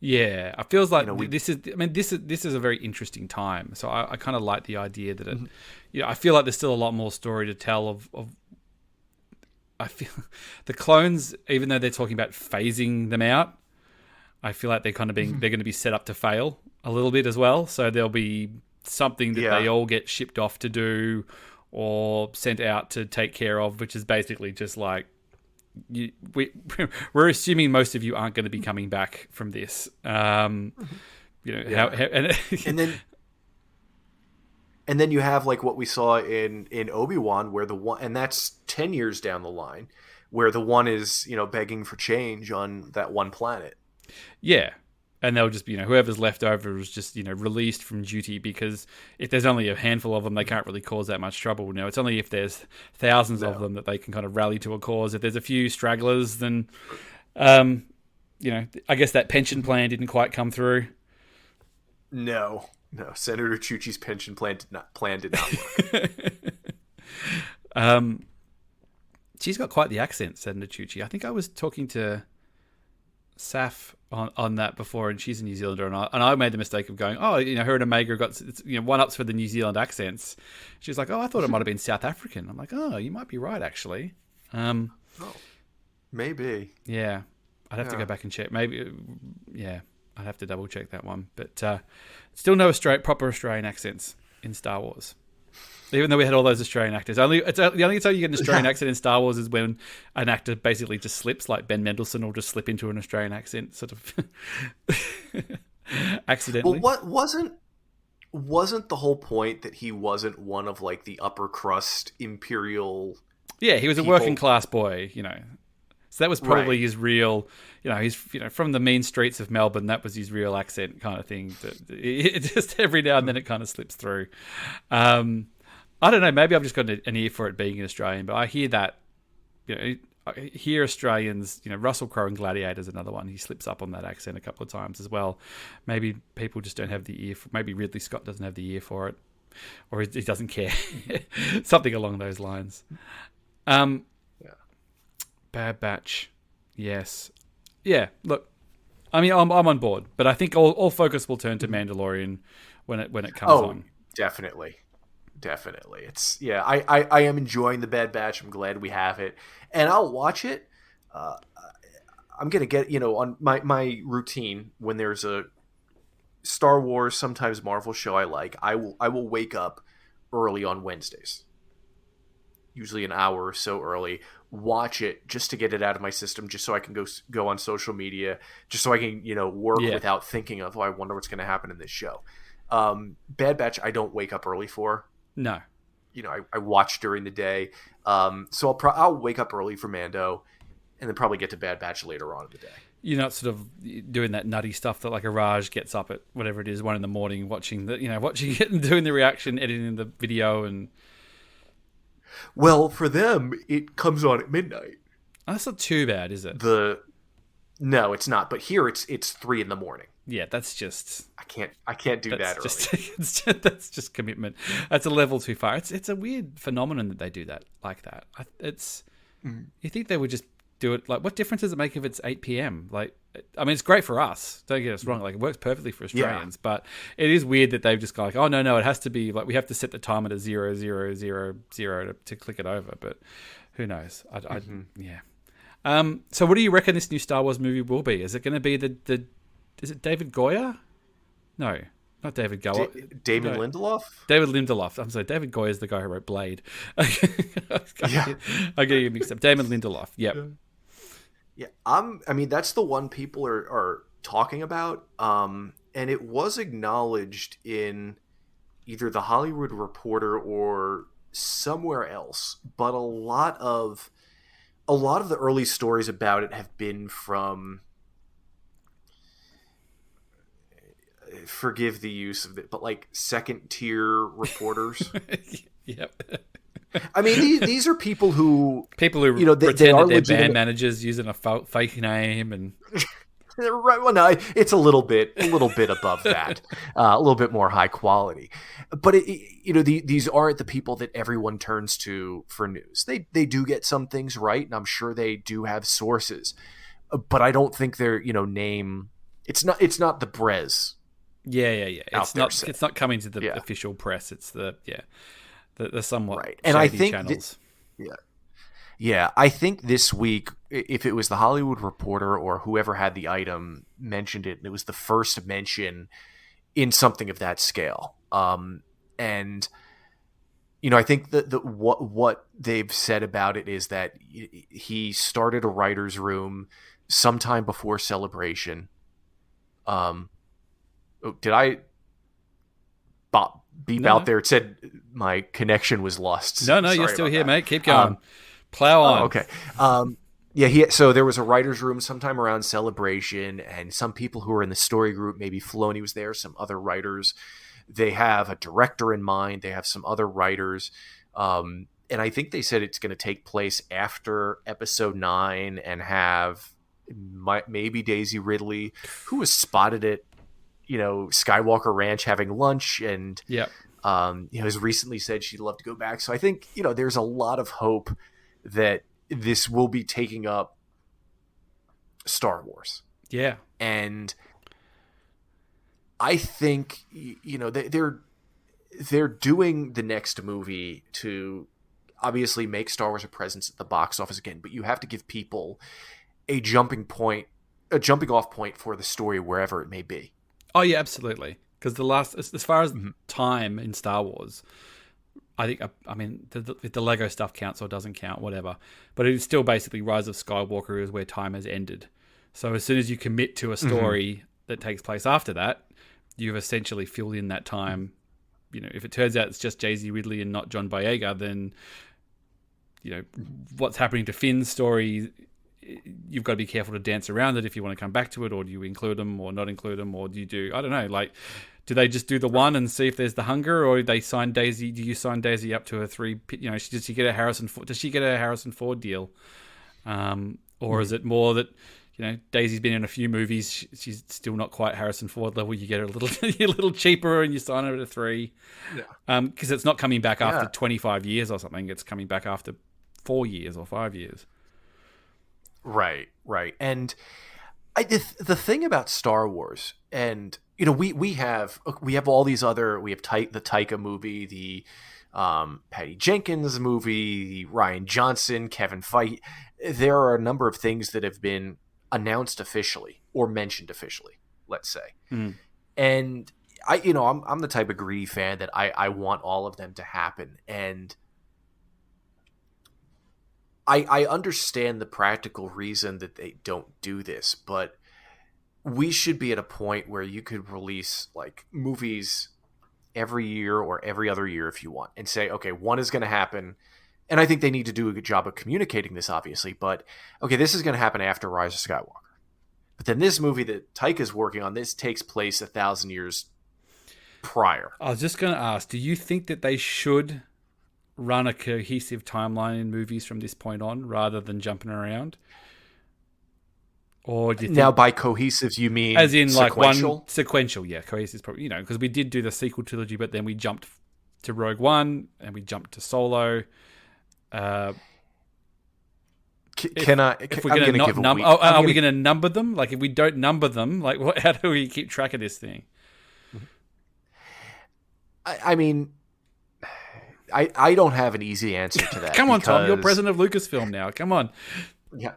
Yeah, it feels like this is a very interesting time. So I kind of like the idea that it, I feel like there's still a lot more story to tell of I feel the clones, even though they're talking about phasing them out, I feel like they're kind of they're going to be set up to fail a little bit as well. So there'll be something that they all get shipped off to do or sent out to take care of, which is basically just like, we're assuming most of you aren't going to be coming back from this. And then you have like what we saw in Obi-Wan, where the one, and that's 10 years down the line, where the one is, begging for change on that one planet. Yeah. And they'll just, whoever's left over is just, released from duty, because if there's only a handful of them, they can't really cause that much trouble. It's only if there's thousands of them that they can kind of rally to a cause. If there's a few stragglers, then, I guess that pension plan didn't quite come through. No, Senator Chuchi's pension plan did not work. She's got quite the accent, Senator Chuchi. I think I was talking to Saf on that before, and she's a New Zealander, and I made the mistake of going, her and Omega got one-ups for the New Zealand accents. She's like, I thought it might have been South African. I'm like, you might be right, actually. Maybe. Yeah, I'd have to go back and check. Maybe, I'd have to double check that one. But still no proper Australian accents in Star Wars. Even though we had all those Australian actors. The only time you get an Australian accent in Star Wars is when an actor basically just slips, like Ben Mendelsohn will just slip into an Australian accent, sort of accidentally. Well, wasn't the whole point that he wasn't one of like the upper crust imperial? Yeah, he was a working class boy, So that was probably his real, he's from the mean streets of Melbourne. That was his real accent kind of thing. It just every now and then it kind of slips through. I don't know. Maybe I've just got an ear for it being an Australian, but I hear that. I hear Australians. Russell Crowe in Gladiator's another one. He slips up on that accent a couple of times as well. Maybe people just don't have the ear. Maybe Ridley Scott doesn't have the ear for it, or he doesn't care. Something along those lines. Bad Batch. Yes. Yeah. Look, I mean, I'm on board, but I think all focus will turn to Mandalorian when it comes on. Definitely. It's I am enjoying the Bad Batch. I'm glad we have it, and I'll watch it. I'm gonna get on my routine when there's a Star Wars, sometimes Marvel show I like. I will wake up early on Wednesdays, usually an hour or so early. Watch it just to get it out of my system, just so I can go on social media, just so I can work without thinking of I wonder what's going to happen in this show. Bad Batch I don't wake up early for. No. I watch during the day. So I'll wake up early for Mando, and then probably get to Bad Batch later on in the day. You're not sort of doing that nutty stuff that like a Raj gets up at whatever it is, 1 a.m, watching it and doing the reaction, editing the video, and. Well, for them, it comes on at midnight. Oh, that's not too bad, is it? No, it's not. But here it's 3 a.m. Yeah, that's just. I can't do that early. That's just commitment. That's a level too far. It's a weird phenomenon that they do that like that. You think they would just do it like? What difference does it make if it's 8 p.m? Like, I mean, it's great for us. Don't get us wrong. Like, it works perfectly for Australians. But it is weird that they've just gone like, oh no, it has to be like we have to set the timer to 0000 to click it over. But who knows? Yeah. So what do you reckon this new Star Wars movie will be? Is it going to be the is it David Goyer? No, not David Goyer. David Lindelof? David Lindelof. I'm sorry, David Goyer is the guy who wrote Blade. I'm getting you mixed up. David Lindelof. Yep. Yeah. I mean, that's the one people are talking about. And it was acknowledged in either the Hollywood Reporter or somewhere else. But a lot of the early stories about it have been from, forgive the use of it, but like second tier reporters. Yep. I mean, these are people who pretend that they're band managers using a fake name and. Right. Well, no, it's a little bit above that, a little bit more high quality. But these aren't the people that everyone turns to for news. They do get some things right, and I'm sure they do have sources. But I don't think their name. It's not the Brez. Yeah. It's not coming to the official press. It's the somewhat right. And I think channels. Yeah, I think this week, if it was the Hollywood Reporter or whoever had the item mentioned it, and it was the first mention in something of that scale. And I think that what they've said about it is that he started a writer's room sometime before Celebration. Did I beep out there? It said my connection was lost. No, you're still here, mate. Keep going. Plow on. Oh, okay. So there was a writer's room sometime around Celebration, and some people who were in the story group, maybe Filoni was there, some other writers. They have a director in mind. They have some other writers. And I think they said it's going to take place after episode 9 and have maybe Daisy Ridley, who was spotted at, Skywalker Ranch having lunch, and has recently said she'd love to go back. So I think, there's a lot of hope that this will be taking up Star Wars. Yeah. And I think, they're doing the next movie to obviously make Star Wars a presence at the box office again, but you have to give people a jumping off point for the story wherever it may be. Oh yeah, absolutely. Because as far as time in Star Wars, I think, if the Lego stuff counts or doesn't count, whatever. But it's still basically Rise of Skywalker is where time has ended. So as soon as you commit to a story that takes place after that, you've essentially filled in that time. If it turns out it's just Daisy Ridley and not John Boyega, then, what's happening to Finn's story, you've got to be careful to dance around it if you want to come back to it, or do you include them or not include them, or do you do, I don't know, do they just do the one and see if there's the hunger, or do you sign Daisy up to a 3, does she get a Harrison Ford deal? Or is it more that, Daisy's been in a few movies, she's still not quite Harrison Ford level, you get her a little cheaper and you sign her at a 3. Yeah. Because it's not coming back after 25 years or something, it's coming back after 4 years or 5 years. Right. And the thing about Star Wars, and we have all these other, we have the Taika movie, the Patty Jenkins movie, the Rian Johnson, Kevin Feige. There are a number of things that have been announced officially or mentioned officially, let's say. And I'm the type of greedy fan that I want all of them to happen, and I understand the practical reason that they don't do this, but we should be at a point where you could release movies every year or every other year if you want, and say, okay, one is going to happen. And I think they need to do a good job of communicating this, obviously, but okay, this is going to happen after Rise of Skywalker. But then this movie that Taika's working on, this takes place 1,000 years prior. I was just going to ask, do you think that they should run a cohesive timeline in movies from this point on rather than jumping around? Or do you think, now by cohesive you mean as in sequential? One sequential? Yeah, cohesive is probably, because we did do the sequel trilogy, but then we jumped to Rogue One and we jumped to Solo. Are we going to number them? If we don't number them, how do we keep track of this thing? I mean, I don't have an easy answer to that. Come on, Tom, you're president of Lucasfilm now. Come on. Yeah.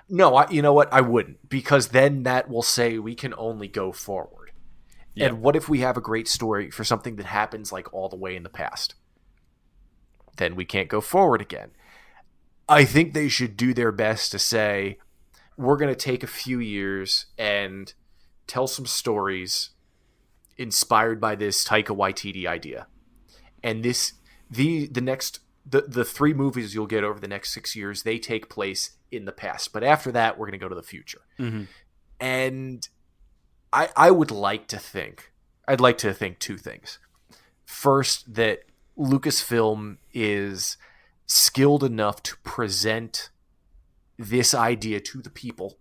No, you know what? I wouldn't, because then that will say we can only go forward. Yep. And what if we have a great story for something that happens all the way in the past? Then we can't go forward again. I think they should do their best to say, we're going to take a few years and tell some stories inspired by this Taika Waititi idea. And the 3 movies you'll get over the next 6 years, they take place in the past. But after that, we're going to go to the future. Mm-hmm. And I'd like to think 2 things. First, that Lucasfilm is skilled enough to present this idea to the people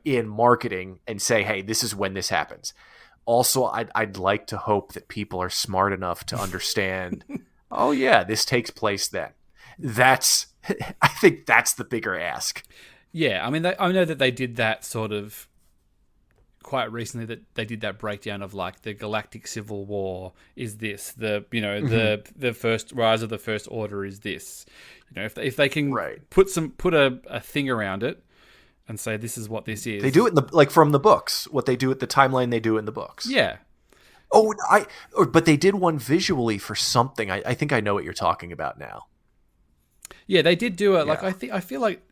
in marketing and say, hey, this is when this happens. Also, I'd like to hope that people are smart enough to understand, oh yeah, this takes place then. I think that's the bigger ask. Yeah, I mean, I know that they did that sort of quite recently that they did that breakdown of like the Galactic Civil War is this, the first Rise of the First Order is this. If they can put a thing around it and say this is what this is. They do it from the books. What they do at the timeline, they do in the books. Yeah. Oh, but they did one visually for something. I think I know what you're talking about now. Yeah, they did do it. Like I feel like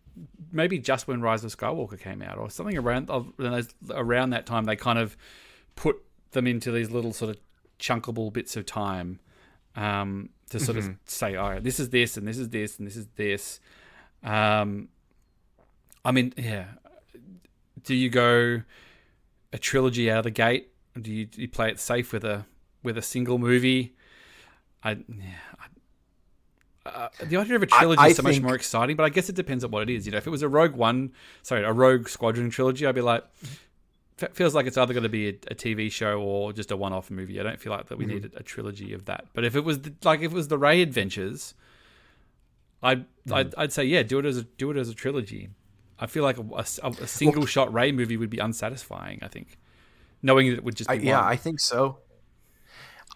maybe just when Rise of Skywalker came out or something around that time, they kind of put them into these little sort of chunkable bits of time to sort of say, all right, this is this and this is this and this is this. I mean, yeah. Do you go a trilogy out of the gate? Do you play it safe with a single movie? The idea of a trilogy is so much more exciting, but I guess it depends on what it is. If it was a Rogue Squadron trilogy, I'd be like, feels like it's either going to be a TV show or just a one-off movie. I don't feel like that we need a trilogy of that. But if it was the Rey Adventures, I'd say do it as a trilogy. I feel like a single shot Rey movie would be unsatisfying. I think, knowing that it would just be one. Yeah, I think so.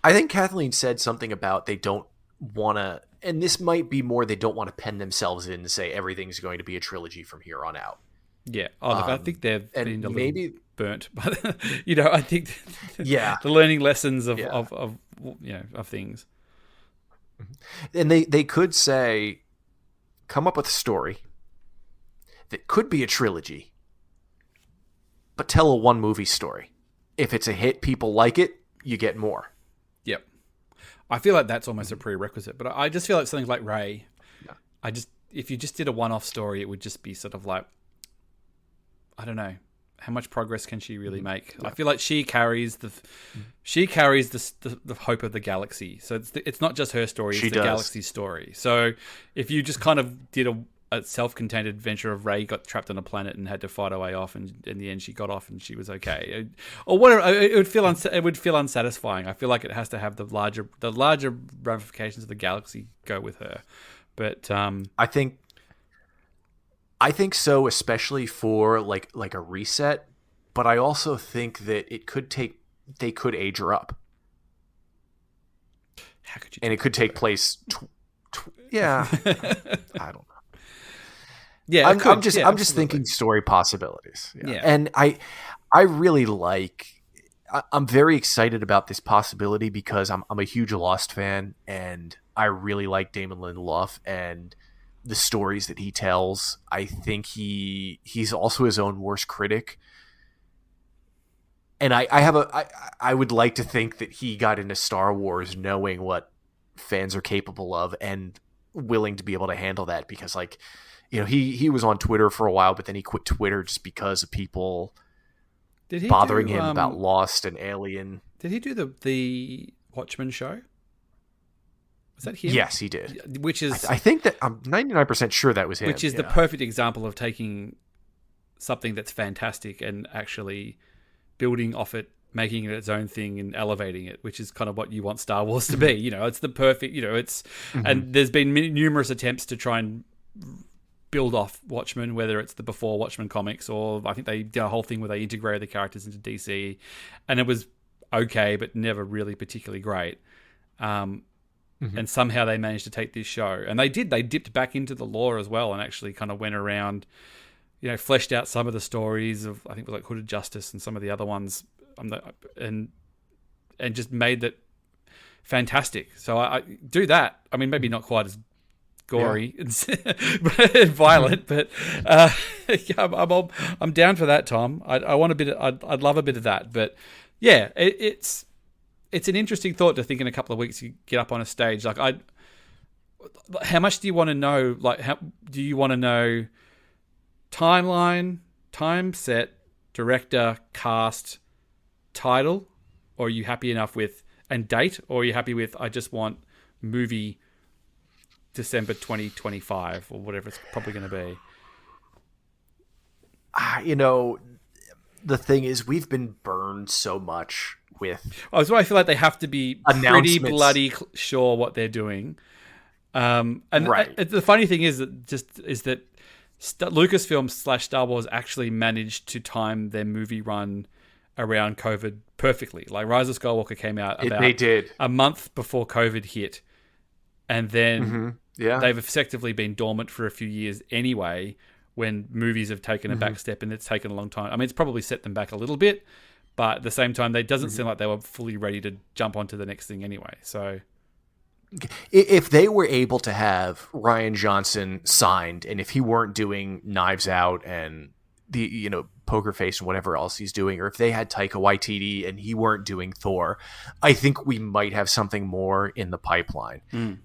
I think Kathleen said something about they don't want to. And this might be more they don't want to pen themselves in and say everything's going to be a trilogy from here on out. Yeah. Oh, look, I think they've been a little burnt. But, I think the learning lessons of things. And they could say, come up with a story that could be a trilogy, but tell a one-movie story. If it's a hit, people like it, you get more. Yep. I feel like that's almost a prerequisite, but I just feel like something like Rey. Yeah. If you just did a one-off story, it would just be sort of like, I don't know, how much progress can she really make? Yeah. I feel like she carries the hope of the galaxy. So it's not just her story; it's the galaxy's story. So if you just kind of did a self-contained adventure of Rey got trapped on a planet and had to fight her way off, and in the end she got off and she was okay, or whatever, it would feel unsatisfying. I feel like it has to have the larger ramifications of the galaxy go with her. But I think so, especially for like a reset. But I also think that they could age her up. How could you? And it could take place. I don't know. Yeah, I'm just thinking story possibilities. Yeah. And I really I'm very excited about this possibility because I'm a huge Lost fan and I really like Damon Lindelof and the stories that he tells. I think he's also his own worst critic. And I would like to think that he got into Star Wars knowing what fans are capable of and willing to be able to handle that because he was on Twitter for a while, but then he quit Twitter just because of people bothering him about Lost and Alien. Did he do the Watchmen show? Was that him? Yes, he did. Which is, I think that I'm 99% sure that was him. Which is the perfect example of taking something that's fantastic and actually building off it, making it its own thing and elevating it, which is kind of what you want Star Wars to be. It's the perfect, and there's been numerous attempts to try and build off Watchmen, whether it's the before Watchmen comics or I think they did a whole thing where they integrated the characters into DC and it was okay, but never really particularly great. And somehow they managed to take this show and they dipped back into the lore as well and actually kind of went around, fleshed out some of the stories of, I think it was like Hooded Justice and some of the other ones and just made that fantastic. So I do that. I mean, maybe not quite as gory and violent, but I'm down for that, Tom. I want a bit. I'd love a bit of that, but yeah, it's an interesting thought to think in a couple of weeks you get up on a stage. Like, how much do you want to know? Like, how do you want to know? Timeline, time set, director, cast, title, or are you happy enough with and date, or are you happy with I just want movie December 2025 or whatever it's probably going to be? The thing is, we've been burned so much with. That's why I feel like they have to be pretty bloody sure what they're doing. And the funny thing is that Lucasfilm / Star Wars actually managed to time their movie run around COVID perfectly. Like Rise of Skywalker came out about They did. a month before COVID hit, and then they've effectively been dormant for a few years anyway. When movies have taken a back step, and it's taken a long time. I mean, it's probably set them back a little bit, but at the same time, it doesn't seem like they were fully ready to jump onto the next thing anyway. So, if they were able to have Rian Johnson signed, and if he weren't doing Knives Out and the Poker Face and whatever else he's doing, or if they had Taika Waititi and he weren't doing Thor, I think we might have something more in the pipeline.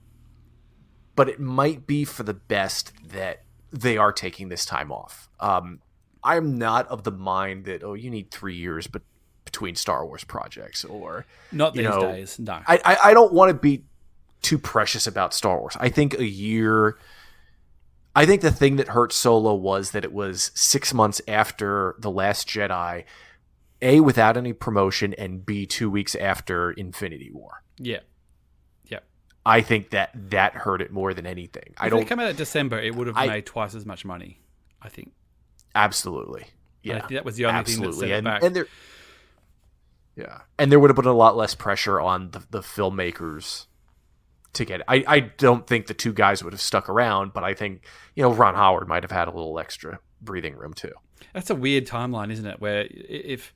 But it might be for the best that they are taking this time off. I'm not of the mind that, you need 3 years but between Star Wars projects, or not these days. No, I don't want to be too precious about Star Wars. I think a year. I think the thing that hurt Solo was that it was 6 months after The Last Jedi, A, without any promotion, and B, 2 weeks after Infinity War. Yeah. I think that hurt it more than anything. If it came out in December, it would have made twice as much money, I think. Absolutely. Yeah. That was the only thing that set it back. And there would have been a lot less pressure on the filmmakers to get it. I don't think the two guys would have stuck around, but I think, Ron Howard might have had a little extra breathing room too. That's a weird timeline, isn't it? Where if,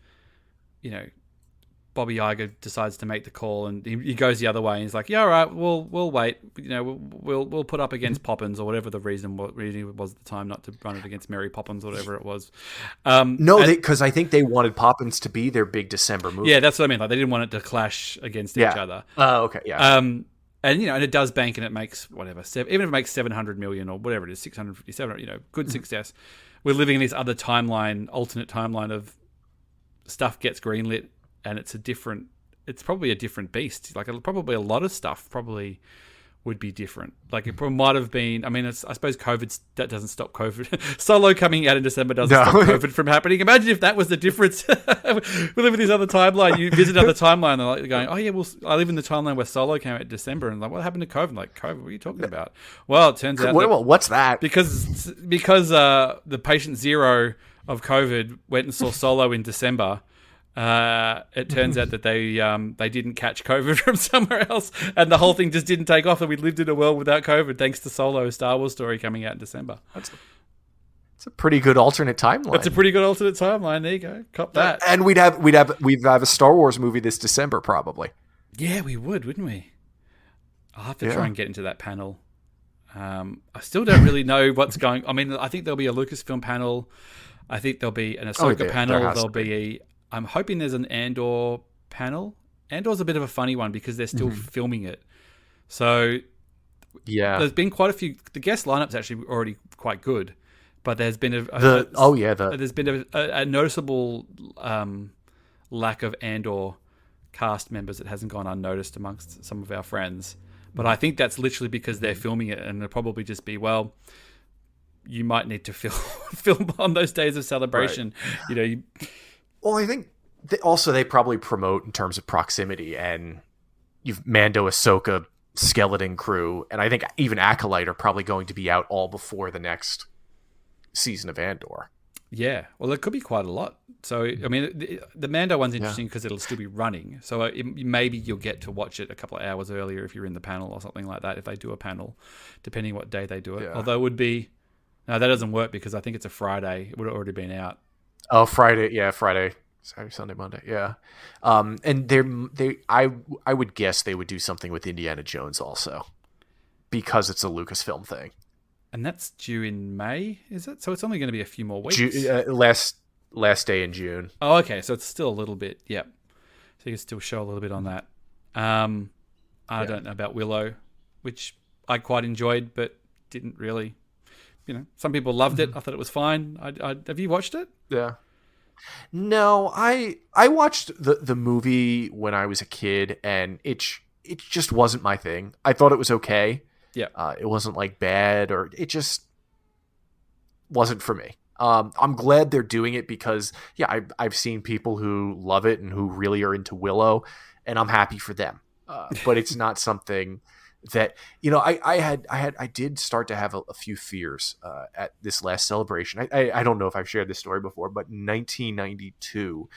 Bobby Iger decides to make the call and he goes the other way and he's like, yeah, all right, we'll wait. We'll put up against Poppins or whatever the reason was at the time, not to run it against Mary Poppins or whatever it was. Because I think they wanted Poppins to be their big December movie. Yeah, that's what I mean. Like they didn't want it to clash against each other. Oh, okay. Yeah. And and it does bank and it makes whatever, even if it makes 700 million or whatever it is, 657, good success. We're living in this other alternate timeline of stuff gets greenlit. And it's probably a different beast. Like probably a lot of stuff probably would be different. Like it might have been, I suppose that doesn't stop COVID. Solo coming out in December doesn't stop COVID from happening. Imagine if that was the difference. We live in this other timeline. You visit another timeline and they're going, oh yeah, I live in the timeline where Solo came out in December. And like, what happened to COVID? Like, COVID, what are you talking about? Well, it turns out what's that? Because the patient zero of COVID went and saw Solo in December. It turns out that they didn't catch COVID from somewhere else, and the whole thing just didn't take off. And we lived in a world without COVID, thanks to Solo, a Star Wars story coming out in December. It's a pretty good alternate timeline. It's a pretty good alternate timeline. There you go, cop that. And we'd have a Star Wars movie this December probably. Yeah, we would, wouldn't we? I'll have to try and get into that panel. I still don't really know what's going. I mean, I think there'll be a Lucasfilm panel. I think there'll be an Ahsoka panel. There'll be I'm hoping there's an Andor panel. Andor's a bit of a funny one because they're still filming it. So there's been quite a few. The guest lineup's actually already quite good, but there's been there's been a noticeable lack of Andor cast members that hasn't gone unnoticed amongst some of our friends. But I think that's literally because they're filming it, and it'll probably just be, well, you might need to film on those days of celebration. Right. Well, I think they probably promote in terms of proximity, and you've Mando, Ahsoka, Skeleton Crew, and I think even Acolyte are probably going to be out all before the next season of Andor. Yeah, well, it could be quite a lot. So, I mean, the Mando one's interesting because it'll still be running. So maybe you'll get to watch it a couple of hours earlier if you're in the panel or something like that, if they do a panel, depending what day they do it. Yeah. Although it would be... No, that doesn't work because I think it's a Friday. It would have already been out. Oh, Friday. Yeah, Friday. Saturday, Sunday, Monday. Yeah. And I would guess they would do something with Indiana Jones also, because it's a Lucasfilm thing. And that's due in May, is it? So it's only going to be a few more weeks. Last day in June. Oh, okay. So it's still a little bit. Yep. So you can still show a little bit on that. I don't know about Willow, which I quite enjoyed, but didn't really. Some people loved it. I thought it was fine. Have you watched it? Yeah. No, I watched the movie when I was a kid, and it just wasn't my thing. I thought it was okay. Yeah. It wasn't like bad, or it just wasn't for me. I'm glad they're doing it because I've seen people who love it and who really are into Willow, and I'm happy for them. But it's not something that I did start to have a few fears at this last celebration. I don't know if I've shared this story before, but in 1992,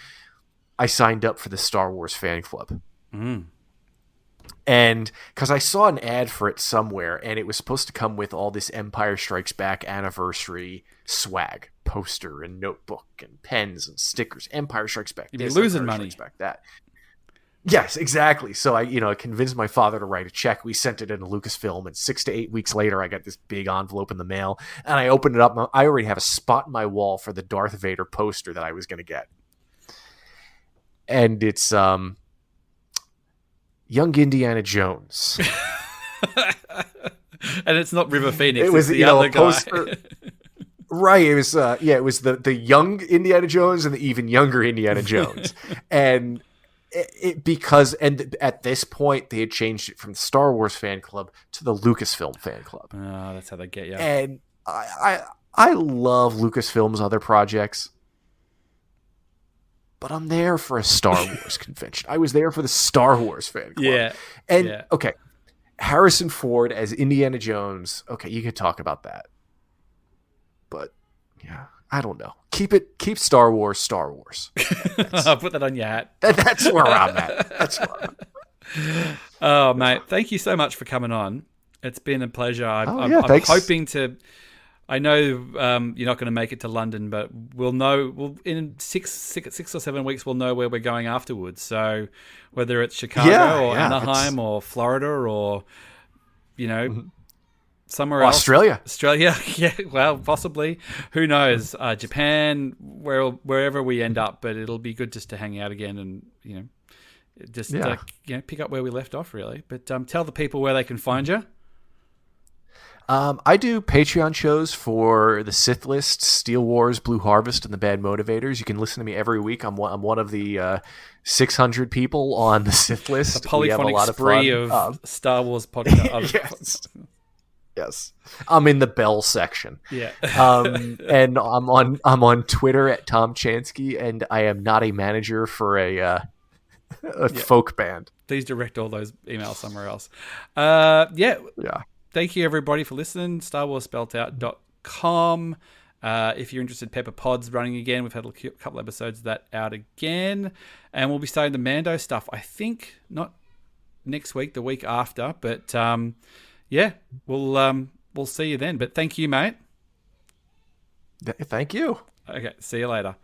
I signed up for the Star Wars fan club. Mm. And because I saw an ad for it somewhere, and it was supposed to come with all this Empire Strikes Back anniversary swag, poster and notebook and pens and stickers. Empire Strikes Back. You'd be losing money. Strikes Back that. Yes, exactly. So I convinced my father to write a check. We sent it into Lucasfilm, and 6 to 8 weeks later, I got this big envelope in the mail, and I opened it up. I already have a spot in my wall for the Darth Vader poster that I was going to get, and it's young Indiana Jones, and it's not River Phoenix. It was the other a poster. guy. Right. It was it was the young Indiana Jones and the even younger Indiana Jones, and. Because at this point they had changed it from the Star Wars fan club to the Lucasfilm fan club. Oh, that's how they get you. And I love Lucasfilm's other projects, but I'm there for a Star Wars convention. I was there for the Star Wars fan club. Yeah. And okay, Harrison Ford as Indiana Jones. Okay, you could talk about that, but yeah. I don't know. Keep Star Wars Star Wars. I'll put that on your hat. That's where I'm at. Oh, mate. Thank you so much for coming on. It's been a pleasure. I'm hoping to... I know you're not going to make it to London, but we'll know... in six or 7 weeks, we'll know where we're going afterwards. So whether it's Chicago or Anaheim or Florida or, somewhere else. Australia, yeah. Well, possibly. Who knows? Japan, wherever we end up. But it'll be good just to hang out again and pick up where we left off. Really. But tell the people where they can find you. I do Patreon shows for the Sith List, Steel Wars, Blue Harvest, and the Bad Motivators. You can listen to me every week. I'm one of the 600 people on the Sith List. The polyphonic spree of Star Wars podcast. Yes, I'm in the Bell section. Yeah, and I'm on Twitter at Tom Chansky, and I am not a manager for a folk band. Please direct all those emails somewhere else. Yeah. Thank you everybody for listening. StarWarsSpelledOut.com. If you're interested, Pepper Pod's running again. We've had a couple episodes of that out again, and we'll be starting the Mando stuff. I think not next week, the week after, but. We'll see you then. But thank you, mate. Thank you. Okay, see you later.